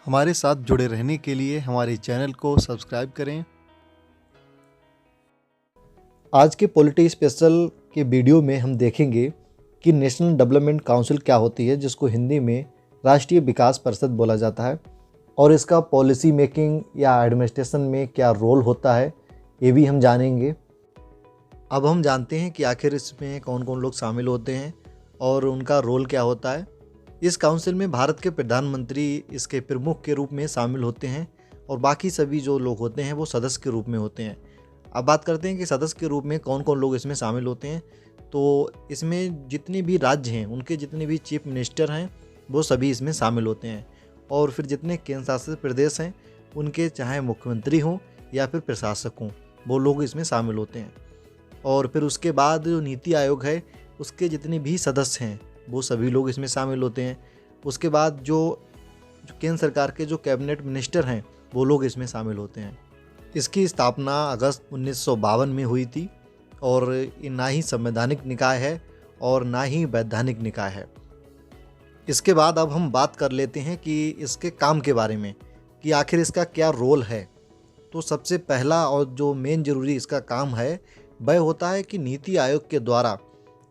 हमारे साथ जुड़े रहने के लिए हमारे चैनल को सब्सक्राइब करें। आज के पॉलिटी स्पेशल के वीडियो में हम देखेंगे कि नेशनल डेवलपमेंट काउंसिल क्या होती है, जिसको हिंदी में राष्ट्रीय विकास परिषद बोला जाता है, और इसका पॉलिसी मेकिंग या एडमिनिस्ट्रेशन में क्या रोल होता है, ये भी हम जानेंगे। अब हम जानते हैं कि आखिर इसमें कौन कौन लोग शामिल होते हैं और उनका रोल क्या होता है। इस काउंसिल में भारत के प्रधानमंत्री इसके प्रमुख के रूप में शामिल होते हैं और बाकी सभी जो लोग होते हैं वो सदस्य के रूप में होते हैं। अब बात करते हैं कि सदस्य के रूप में कौन कौन लोग इसमें शामिल होते हैं। तो इसमें जितने भी राज्य हैं, उनके जितने भी चीफ मिनिस्टर हैं, वो सभी इसमें शामिल होते हैं। और फिर जितने केंद्र शासित प्रदेश हैं, उनके चाहे मुख्यमंत्री हों या फिर प्रशासक हों, वो लोग इसमें शामिल होते हैं। और फिर उसके बाद जो नीति आयोग है, उसके जितने भी सदस्य हैं, वो सभी लोग इसमें शामिल होते हैं। उसके बाद जो केंद्र सरकार के जो कैबिनेट मिनिस्टर हैं, वो लोग इसमें शामिल होते हैं। इसकी स्थापना अगस्त 1952 में हुई थी और ये ना ही संवैधानिक निकाय है और ना ही वैधानिक निकाय है। इसके बाद अब हम बात कर लेते हैं कि इसके काम के बारे में, कि आखिर इसका क्या रोल है। तो सबसे पहला और जो मेन ज़रूरी इसका काम है, वह होता है कि नीति आयोग के द्वारा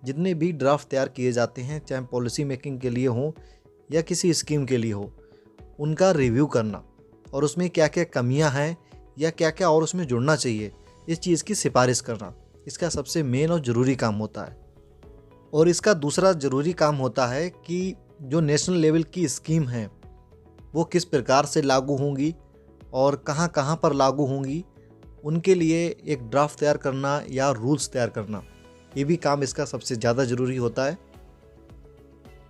जितने भी ड्राफ्ट तैयार किए जाते हैं, चाहे पॉलिसी मेकिंग के लिए हो या किसी स्कीम के लिए हो, उनका रिव्यू करना और उसमें क्या क्या कमियां हैं या क्या क्या और उसमें जुड़ना चाहिए, इस चीज़ की सिफारिश करना इसका सबसे मेन और ज़रूरी काम होता है। और इसका दूसरा ज़रूरी काम होता है कि जो नेशनल लेवल की स्कीम है वो किस प्रकार से लागू होंगी और कहाँ कहाँ पर लागू होंगी, उनके लिए एक ड्राफ्ट तैयार करना या रूल्स तैयार करना, ये भी काम इसका सबसे ज़्यादा ज़रूरी होता है।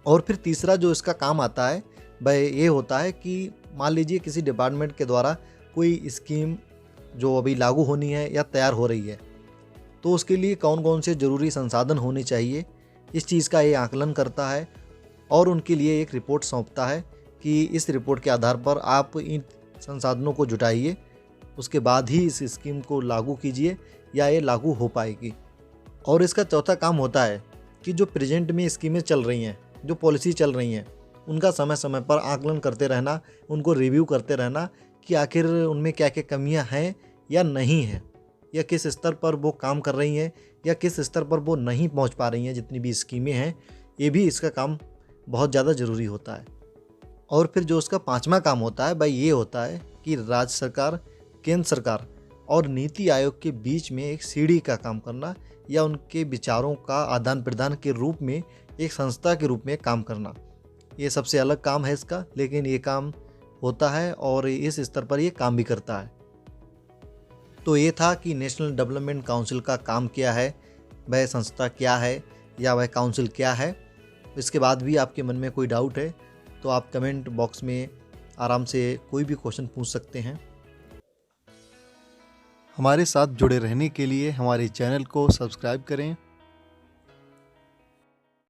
और फिर तीसरा जो इसका काम आता है वह ये होता है कि मान लीजिए किसी डिपार्टमेंट के द्वारा कोई स्कीम जो अभी लागू होनी है या तैयार हो रही है, तो उसके लिए कौन कौन से ज़रूरी संसाधन होने चाहिए, इस चीज़ का ये आकलन करता है और उनके लिए एक रिपोर्ट सौंपता है कि इस रिपोर्ट के आधार पर आप इन संसाधनों को जुटाइए, उसके बाद ही इस स्कीम को लागू कीजिए या ये लागू हो पाएगी। और इसका चौथा काम होता है कि जो प्रेजेंट में स्कीमें चल रही हैं, जो पॉलिसी चल रही हैं, उनका समय समय पर आकलन करते रहना, उनको रिव्यू करते रहना कि आखिर उनमें क्या क्या कमियां हैं या नहीं हैं, या किस स्तर पर वो काम कर रही हैं या किस स्तर पर वो नहीं पहुंच पा रही हैं, जितनी भी स्कीमें हैं। ये भी इसका काम बहुत ज़्यादा ज़रूरी होता है। और फिर जो उसका पाँचवा काम होता है भाई, ये होता है कि राज्य सरकार, केंद्र सरकार और नीति आयोग के बीच में एक सीढ़ी का काम करना या उनके विचारों का आदान प्रदान के रूप में एक संस्था के रूप में काम करना। ये सबसे अलग काम है इसका, लेकिन ये काम होता है और इस स्तर पर ये काम भी करता है। तो ये था कि नेशनल डेवलपमेंट काउंसिल का काम क्या है, वह संस्था क्या है या वह काउंसिल क्या है। इसके बाद भी आपके मन में कोई डाउट है तो आप कमेंट बॉक्स में आराम से कोई भी क्वेश्चन पूछ सकते हैं। हमारे साथ जुड़े रहने के लिए हमारे चैनल को सब्सक्राइब करें।